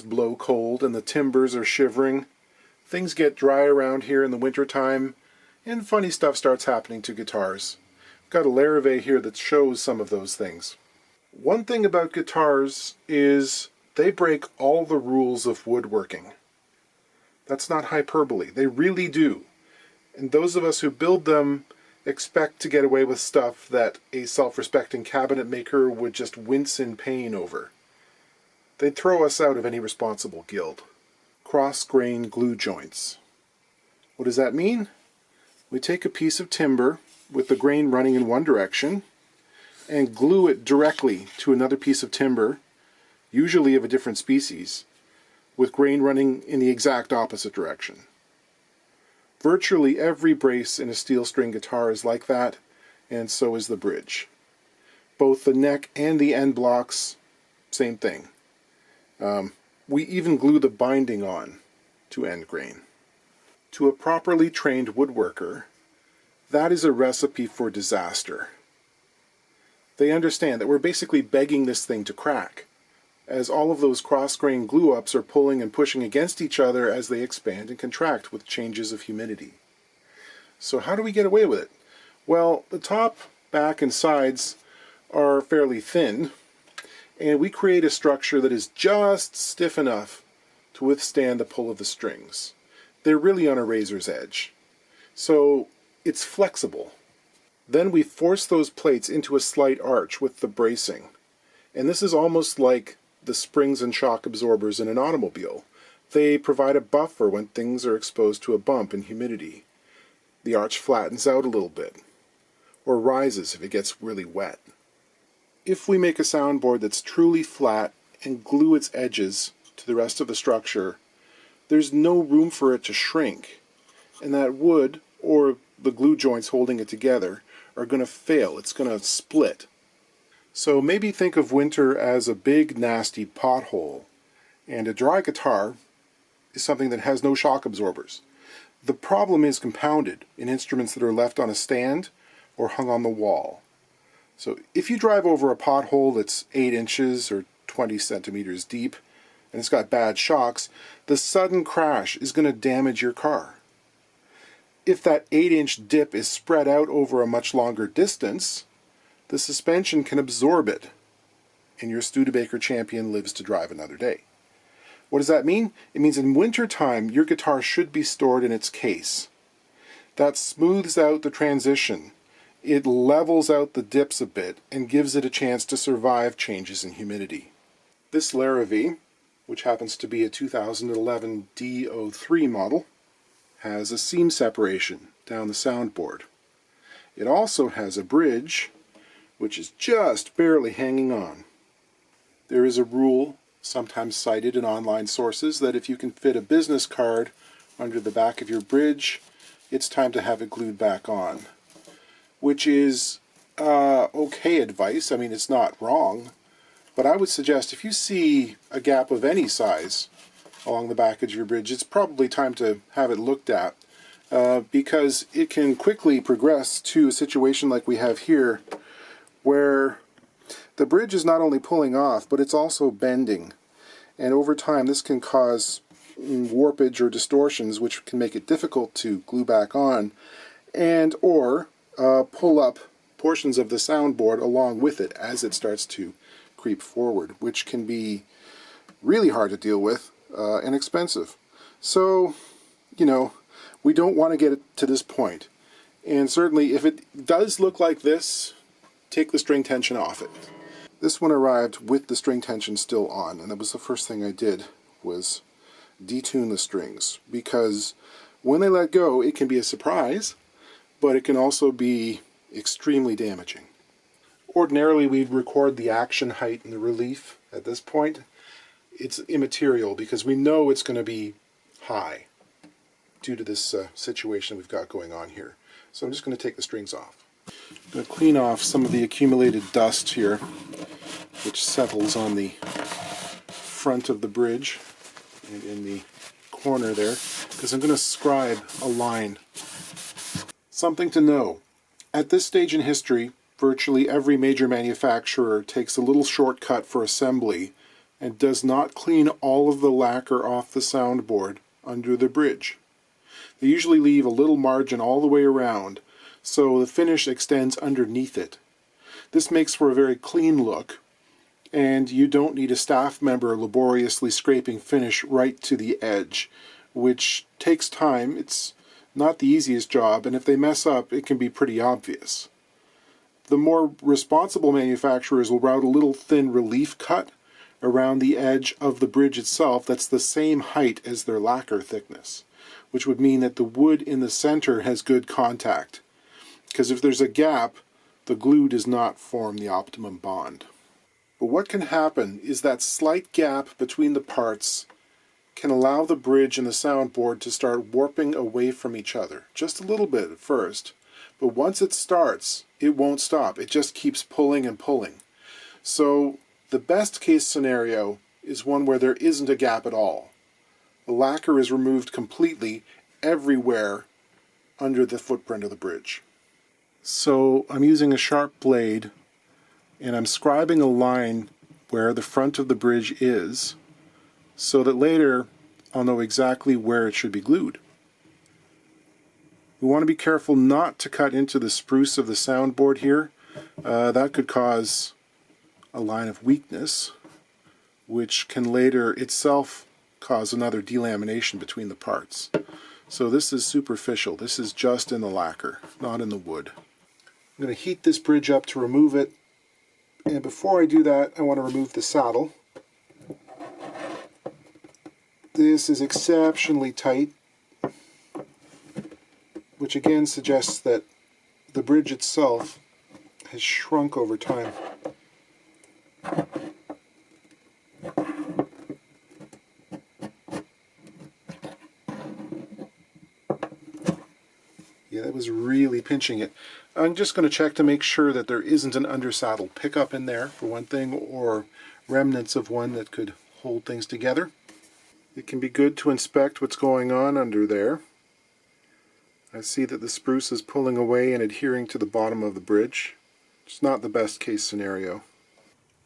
winds blow cold and the timbers are shivering. Things get dry around here in the wintertime, and funny stuff starts happening to guitars. I've got a Larrivee here that shows some of those things. One thing about guitars is they break all the rules of woodworking. That's not hyperbole. They really do. And those of us who build them expect to get away with stuff that a self-respecting cabinet maker would just wince in pain over. They'd throw us out of any responsible guild. Cross-grain glue joints. What does that mean? We take a piece of timber with the grain running in one direction and glue it directly to another piece of timber, usually of a different species, with grain running in the exact opposite direction. Virtually every brace in a steel string guitar is like that, and so is the bridge. Both the neck and the end blocks, same thing. We even glue the binding on to end grain. To a properly trained woodworker, that is a recipe for disaster. They understand that we're basically begging this thing to crack, as all of those cross-grain glue-ups are pulling and pushing against each other as they expand and contract with changes of humidity. So how do we get away with it? Well, the top, back, and sides are fairly thin, and we create a structure that is just stiff enough to withstand the pull of the strings. They're really on a razor's edge. So it's flexible. Then we force those plates into a slight arch with the bracing. And this is almost like the springs and shock absorbers in an automobile. They provide a buffer when things are exposed to a bump in humidity. The arch flattens out a little bit, or rises if it gets really wet. If we make a soundboard that's truly flat and glue its edges to the rest of the structure, there's no room for it to shrink, and that wood, or the glue joints holding it together, are going to fail. It's going to split. So maybe think of winter as a big nasty pothole, and a dry guitar is something that has no shock absorbers. The problem is compounded in instruments that are left on a stand or hung on the wall. So if you drive over a pothole that's 8 inches or 20 centimeters deep, and it's got bad shocks, the sudden crash is going to damage your car. If that 8-inch dip is spread out over a much longer distance, the suspension can absorb it, and your Studebaker Champion lives to drive another day. What does that mean? It means in winter time, your guitar should be stored in its case. That smooths out the transition. It levels out the dips a bit and gives it a chance to survive changes in humidity. This Larrivee, which happens to be a 2011 D03 model, has a seam separation down the soundboard. It also has a bridge, which is just barely hanging on. There is a rule, sometimes cited in online sources, that if you can fit a business card under the back of your bridge, it's time to have it glued back on. Which is okay advice. I mean, it's not wrong, but I would suggest if you see a gap of any size along the back of your bridge, it's probably time to have it looked at, because it can quickly progress to a situation like we have here, where the bridge is not only pulling off, but it's also bending. And over time this can cause warpage or distortions, which can make it difficult to glue back on, and or pull up portions of the soundboard along with it as it starts to creep forward, which can be really hard to deal with and expensive. So, you know, we don't want to get it to this point. And certainly if it does look like this, take the string tension off it. This one arrived with the string tension still on, and that was the first thing I did, was detune the strings, because when they let go it can be a surprise, but it can also be extremely damaging. Ordinarily we'd record the action height and the relief at this point. It's immaterial because we know it's going to be high due to this situation we've got going on here. So I'm just going to take the strings off. I'm going to clean off some of the accumulated dust here, which settles on the front of the bridge and in the corner there, because I'm going to scribe a line. Something to know. At this stage in history, virtually every major manufacturer takes a little shortcut for assembly and does not clean all of the lacquer off the soundboard under the bridge. They usually leave a little margin all the way around, so the finish extends underneath it. This makes for a very clean look, and you don't need a staff member laboriously scraping finish right to the edge, which takes time. It's not the easiest job, and if they mess up, it can be pretty obvious. The more responsible manufacturers will route a little thin relief cut around the edge of the bridge itself that's the same height as their lacquer thickness, which would mean that the wood in the center has good contact, because if there's a gap, the glue does not form the optimum bond. But what can happen is that slight gap between the parts can allow the bridge and the soundboard to start warping away from each other, just a little bit at first, but once it starts, it won't stop. It just keeps pulling and pulling. So the best case scenario is one where there isn't a gap at all. The lacquer is removed completely everywhere under the footprint of the bridge. So I'm using a sharp blade and I'm scribing a line where the front of the bridge is so that later I'll know exactly where it should be glued. We want to be careful not to cut into the spruce of the soundboard here. That could cause a line of weakness, which can later itself cause another delamination between the parts. So this is superficial. This is just in the lacquer, not in the wood. I'm going to heat this bridge up to remove it, and before I do that, I want to remove the saddle. This is exceptionally tight, which again suggests that the bridge itself has shrunk over time. Yeah, that was really pinching it. I'm just going to check to make sure that there isn't an undersaddle pickup in there, for one thing, or remnants of one that could hold things together. It can be good to inspect what's going on under there. I see that the spruce is pulling away and adhering to the bottom of the bridge. It's not the best case scenario.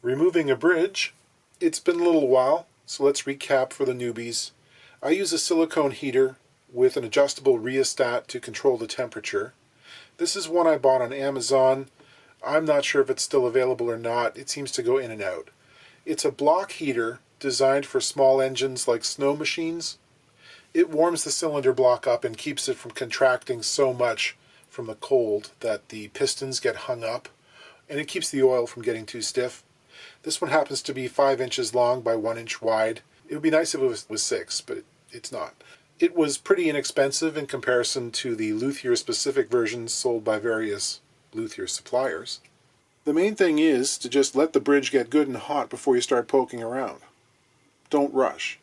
Removing a bridge. It's been a little while, so let's recap for the newbies. I use a silicone heater with an adjustable rheostat to control the temperature. This is one I bought on Amazon. I'm not sure if it's still available or not. It seems to go in and out. It's a block heater designed for small engines like snow machines. It warms the cylinder block up and keeps it from contracting so much from the cold that the pistons get hung up, and it keeps the oil from getting too stiff. This one happens to be 5 inches long by 1 inch wide. It would be nice if it was 6, but it's not. It was pretty inexpensive in comparison to the luthier specific versions sold by various luthier suppliers. The main thing is to just let the bridge get good and hot before you start poking around. Don't rush.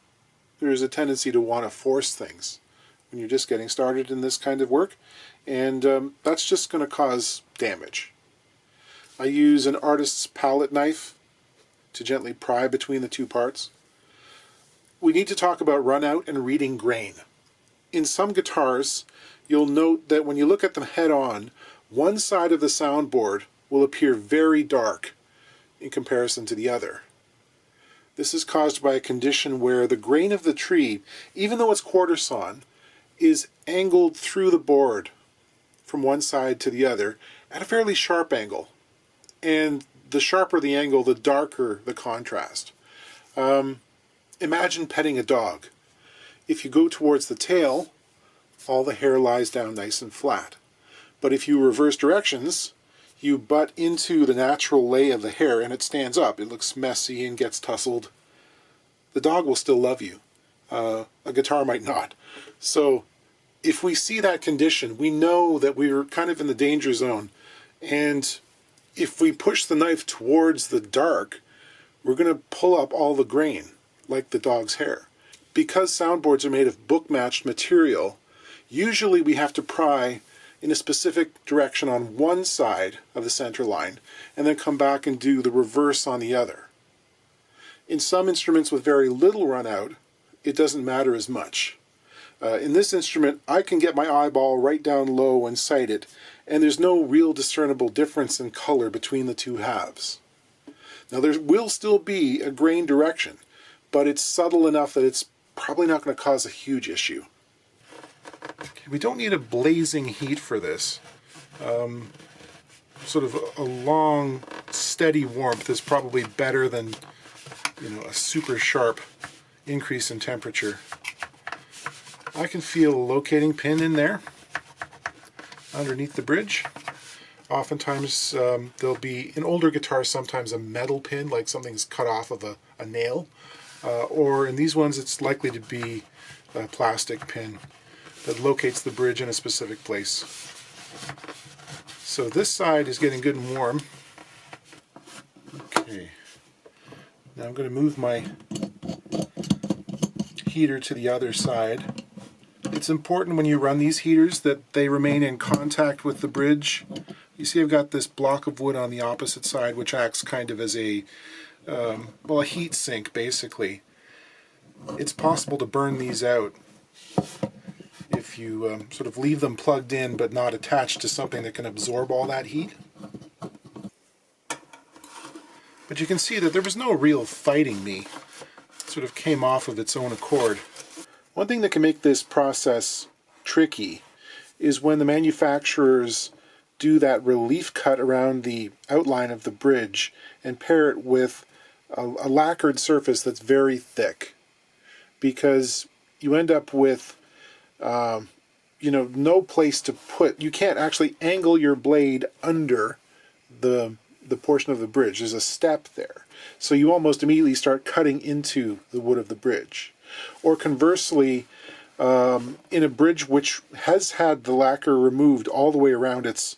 There's a tendency to want to force things when you're just getting started in this kind of work, and that's just going to cause damage. I use an artist's palette knife to gently pry between the two parts. We need to talk about runout and reading grain. In some guitars, you'll note that when you look at them head on, one side of the soundboard will appear very dark in comparison to the other. This is caused by a condition where the grain of the tree, even though it's quarter sawn, is angled through the board from one side to the other at a fairly sharp angle. And the sharper the angle, the darker the contrast. Imagine petting a dog. If you go towards the tail, all the hair lies down nice and flat. But if you reverse directions, you butt into the natural lay of the hair and it stands up. It looks messy and gets tousled. The dog will still love you. A guitar might not. So if we see that condition, we know that we're kind of in the danger zone. And if we push the knife towards the dark, we're going to pull up all the grain, like the dog's hair. Because soundboards are made of book-matched material, usually we have to pry in a specific direction on one side of the center line, and then come back and do the reverse on the other. In some instruments with very little runout, it doesn't matter as much. In this instrument, I can get my eyeball right down low and sight it, and there's no real discernible difference in color between the two halves. Now there will still be a grain direction, but it's subtle enough that it's probably not going to cause a huge issue. Okay, we don't need a blazing heat for this. Sort of a long, steady warmth is probably better than, a super sharp increase in temperature. I can feel a locating pin in there underneath the bridge. Oftentimes there'll be, in older guitars, sometimes a metal pin, like something's cut off of a nail. Or in these ones, it's likely to be a plastic pin that locates the bridge in a specific place. So this side is getting good and warm. Okay. Now I'm going to move my heater to the other side. It's important when you run these heaters that they remain in contact with the bridge. You see I've got this block of wood on the opposite side, which acts kind of as a heat sink, basically. It's possible to burn these out if you sort of leave them plugged in but not attached to something that can absorb all that heat. But you can see that there was no real fighting me. It sort of came off of its own accord. One thing that can make this process tricky is when the manufacturers do that relief cut around the outline of the bridge and pair it with a lacquered surface that's very thick, because you end up with no place to put. You can't actually angle your blade under the portion of the bridge. There's a step there, so you almost immediately start cutting into the wood of the bridge. Or conversely, in a bridge which has had the lacquer removed all the way around its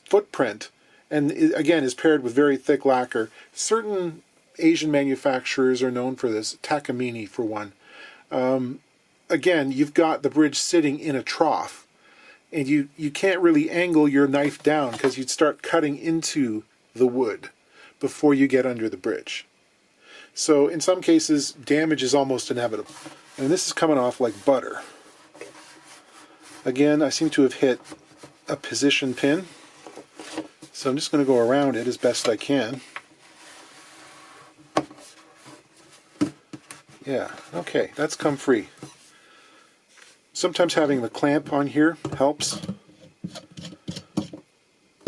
footprint, and again is paired with very thick lacquer. Certain Asian manufacturers are known for this, Takamine for one. Again, you've got the bridge sitting in a trough, and you can't really angle your knife down because you'd start cutting into the wood before you get under the bridge. So in some cases, damage is almost inevitable. And this is coming off like butter. Again, I seem to have hit a position pin, so I'm just going to go around it as best I can. Yeah, okay, that's come free. Sometimes having the clamp on here helps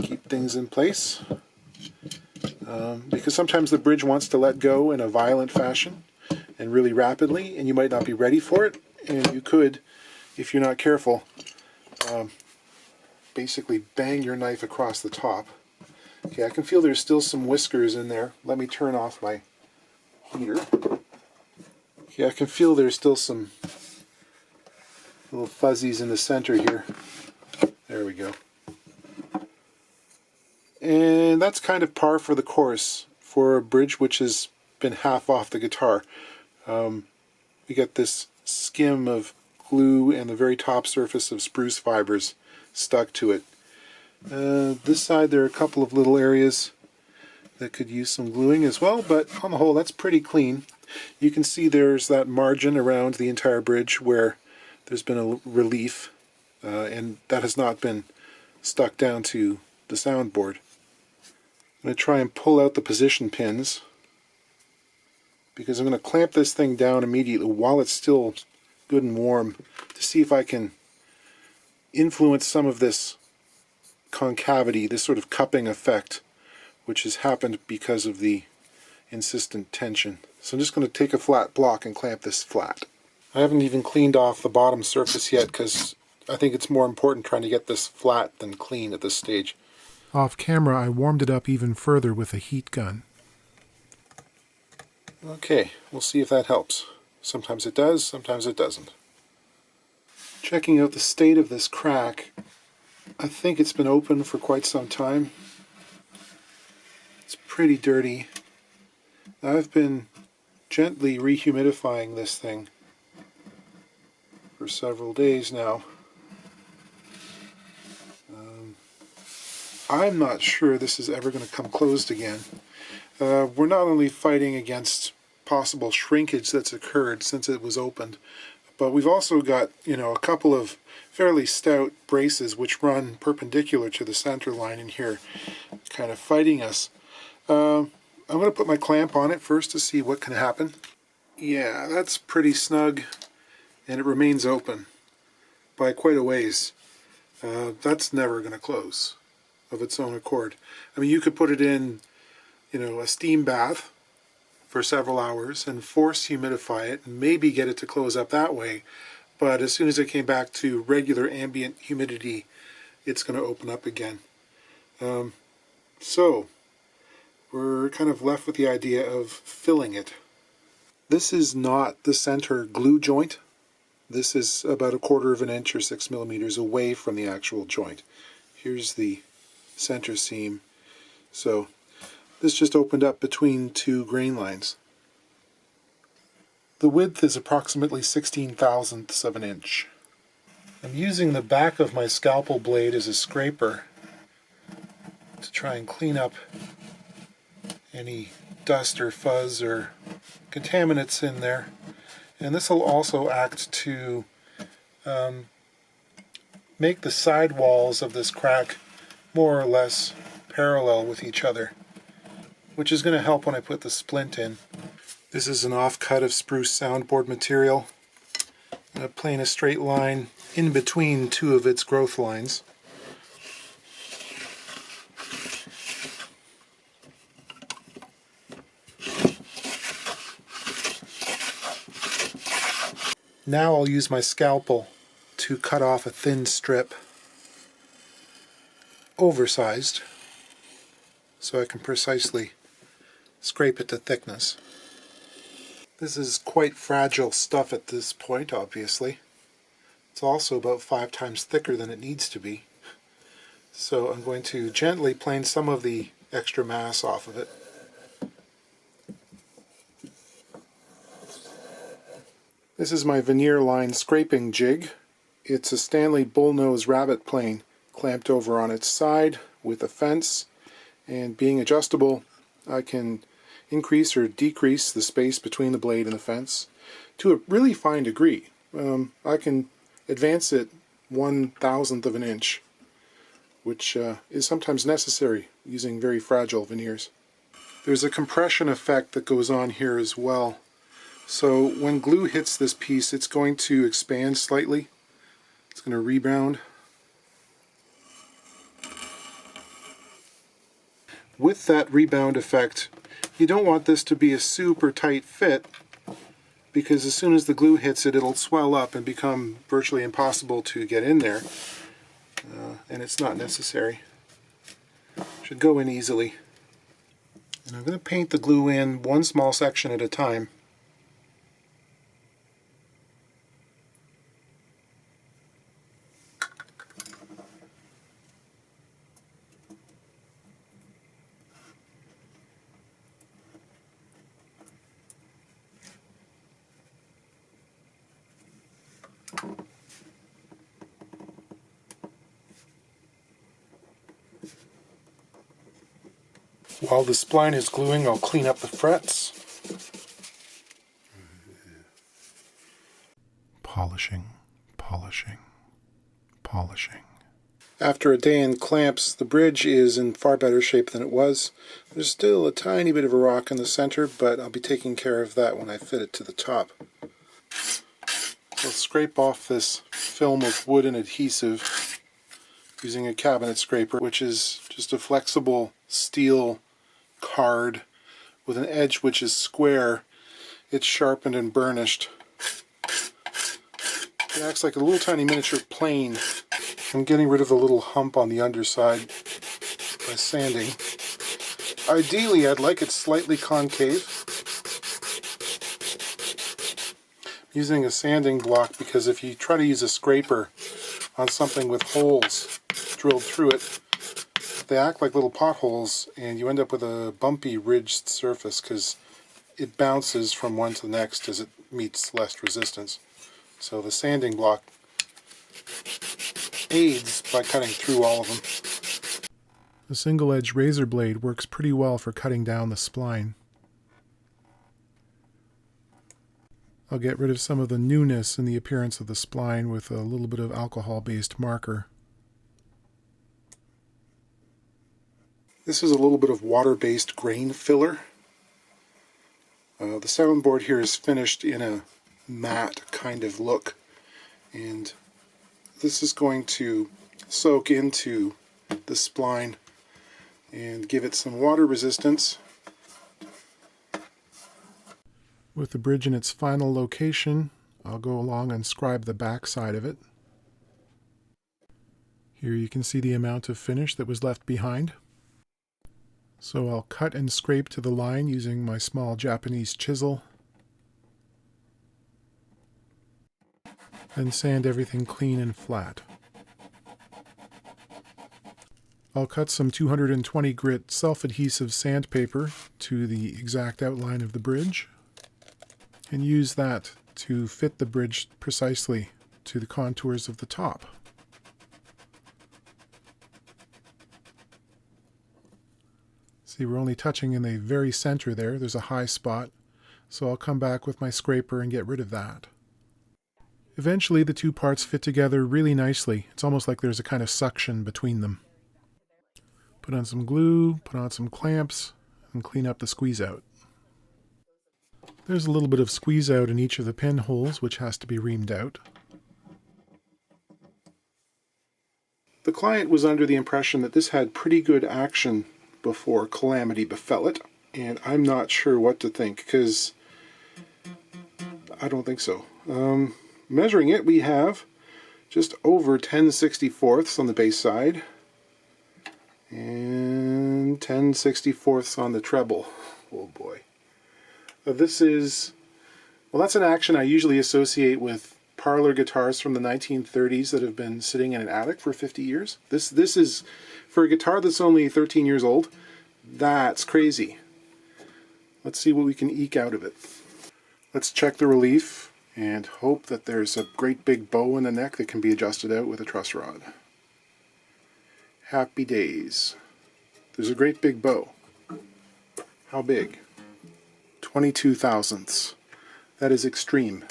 keep things in place, because sometimes the bridge wants to let go in a violent fashion and really rapidly, and you might not be ready for it, and you could, if you're not careful, basically bang your knife across the top. Okay, I can feel there's still some whiskers in there. Let me turn off my heater. Okay, I can feel there's still some little fuzzies in the center here. There we go. And that's kind of par for the course for a bridge which has been half off the guitar. We got this skim of glue and the very top surface of spruce fibers stuck to it. This side there are a couple of little areas that could use some gluing as well, but on the whole that's pretty clean. You can see there's that margin around the entire bridge where there's been a relief, and that has not been stuck down to the soundboard. I'm going to try and pull out the position pins, because I'm going to clamp this thing down immediately while it's still good and warm to see if I can influence some of this concavity, this sort of cupping effect, which has happened because of the insistent tension. So I'm just going to take a flat block and clamp this flat. I haven't even cleaned off the bottom surface yet because I think it's more important trying to get this flat than clean at this stage. Off camera, I warmed it up even further with a heat gun. Okay, we'll see if that helps. Sometimes it does, sometimes it doesn't. Checking out the state of this crack, I think it's been open for quite some time. It's pretty dirty. I've been gently rehumidifying this thing for several days now. I'm not sure this is ever going to come closed again. We're not only fighting against possible shrinkage that's occurred since it was opened, but we've also got, a couple of fairly stout braces which run perpendicular to the center line in here, kind of fighting us. I'm going to put my clamp on it first to see what can happen. Yeah, that's pretty snug, and it remains open by quite a ways. That's never going to close of its own accord. I mean, you could put it in, a steam bath for several hours and force humidify it and maybe get it to close up that way. But as soon as it came back to regular ambient humidity, it's going to open up again. So we're kind of left with the idea of filling it. This is not the center glue joint. This is about 1/4 of an inch or 6 millimeters away from the actual joint. Here's the center seam. So this just opened up between 2 grain lines. The width is approximately 16/1000ths of an inch. I'm using the back of my scalpel blade as a scraper to try and clean up any dust or fuzz or contaminants in there. And this will also act to make the side walls of this crack more or less parallel with each other, which is going to help when I put the splint in. This is an offcut of spruce soundboard material. I'm going to plane a straight line in between 2 of its growth lines. Now I'll use my scalpel to cut off a thin strip, oversized, so I can precisely scrape it to thickness. This is quite fragile stuff at this point, obviously. It's also about 5 times thicker than it needs to be. So I'm going to gently plane some of the extra mass off of it. This is my veneer line scraping jig. It's a Stanley bullnose rabbit plane clamped over on its side with a fence, and being adjustable, I can increase or decrease the space between the blade and the fence to a really fine degree. I can advance it 1/1000th of an inch, which is sometimes necessary using very fragile veneers. There's a compression effect that goes on here as well. So when glue hits this piece, it's going to expand slightly. It's going to rebound. With that rebound effect, you don't want this to be a super tight fit, because as soon as the glue hits it, it'll swell up and become virtually impossible to get in there. And it's not necessary. It should go in easily. And I'm going to paint the glue in one small section at a time. While the spline is gluing, I'll clean up the frets. Polishing, polishing, polishing. After a day in clamps, the bridge is in far better shape than it was. There's still a tiny bit of a rock in the center, but I'll be taking care of that when I fit it to the top. I'll scrape off this film of wood and adhesive using a cabinet scraper, which is just a flexible steel card with an edge which is square. It's sharpened and burnished. It acts like a little tiny miniature plane. I'm getting rid of the little hump on the underside by sanding. Ideally, I'd like it slightly concave. I'm using a sanding block because if you try to use a scraper on something with holes drilled through it, they act like little potholes and you end up with a bumpy, ridged surface because it bounces from one to the next as it meets less resistance. So the sanding block aids by cutting through all of them. The single-edge razor blade works pretty well for cutting down the spline. I'll get rid of some of the newness in the appearance of the spline with a little bit of alcohol-based marker. This is a little bit of water-based grain filler. The soundboard here is finished in a matte kind of look, and this is going to soak into the spline and give it some water resistance. With the bridge in its final location, I'll go along and scribe the back side of it. Here you can see the amount of finish that was left behind. So I'll cut and scrape to the line using my small Japanese chisel, and sand everything clean and flat. I'll cut some 220 grit self-adhesive sandpaper to the exact outline of the bridge, and use that to fit the bridge precisely to the contours of the top. See, we're only touching in the very center there. There's a high spot, so I'll come back with my scraper and get rid of that. Eventually the two parts fit together really nicely. It's almost like there's a kind of suction between them. Put on some glue, put on some clamps, and clean up the squeeze out. There's a little bit of squeeze out in each of the pinholes, which has to be reamed out. The client was under the impression that this had pretty good action before calamity befell it, and I'm not sure what to think, because I don't think so. Measuring it, we have just over 10/64 on the base side and 10/64 on the treble. Oh boy. This is, well, that's an action I usually associate with parlor guitars from the 1930s that have been sitting in an attic for 50 years. This is, for a guitar that's only 13 years old, that's crazy. Let's see what we can eke out of it. Let's check the relief and hope that there's a great big bow in the neck that can be adjusted out with a truss rod. Happy days. There's a great big bow. How big? 22 thousandths. That is extreme.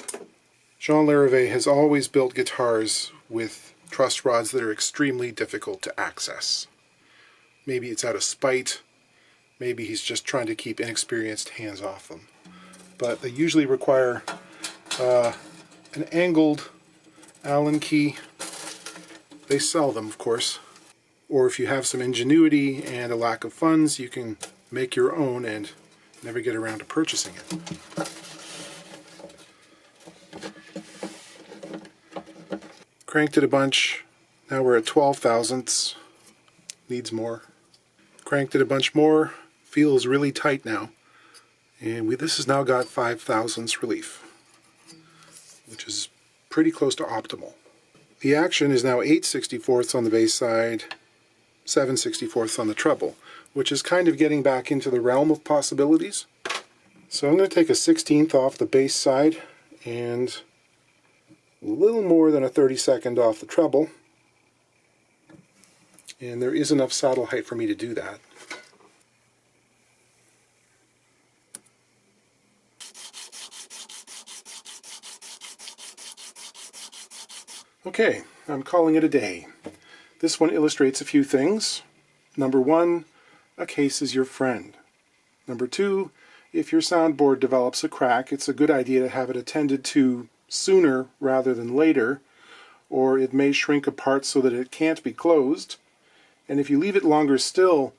Jean Larrivee has always built guitars with truss rods that are extremely difficult to access. Maybe it's out of spite, maybe he's just trying to keep inexperienced hands off them. But they usually require an angled Allen key. They sell them, of course. Or if you have some ingenuity and a lack of funds, you can make your own and never get around to purchasing it. Cranked it a bunch. Now we're at 12 thousandths. Needs more. Cranked it a bunch more. Feels really tight now. And this has now got 5 thousandths relief, which is pretty close to optimal. The action is now 8/64 on the bass side, 7/64 on the treble, which is kind of getting back into the realm of possibilities. So I'm going to take a 16th off the bass side and a little more than a 32nd off the treble. And there is enough saddle height for me to do that. Okay, I'm calling it a day. This one illustrates a few things. Number one, a case is your friend. Number two, if your soundboard develops a crack, it's a good idea to have it attended to sooner rather than later, or it may shrink apart so that it can't be closed. And if you leave it longer still,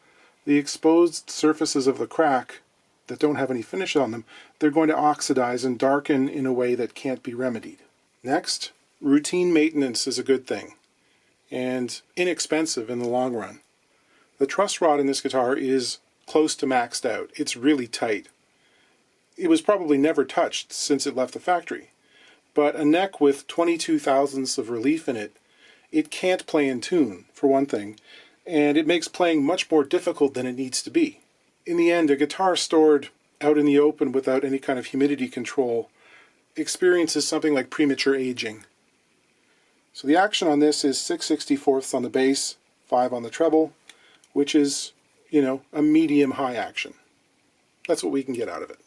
the exposed surfaces of the crack that don't have any finish on them, they're going to oxidize and darken in a way that can't be remedied. Next, routine maintenance is a good thing, and inexpensive in the long run. The truss rod in this guitar is close to maxed out. It's really tight. It was probably never touched since it left the factory. But a neck with 22 thousandths of relief in it, it can't play in tune, for one thing, and it makes playing much more difficult than it needs to be. In the end, a guitar stored out in the open without any kind of humidity control experiences something like premature aging. So the action on this is 6/64 on the bass, 5 on the treble, which is, a medium-high action. That's what we can get out of it.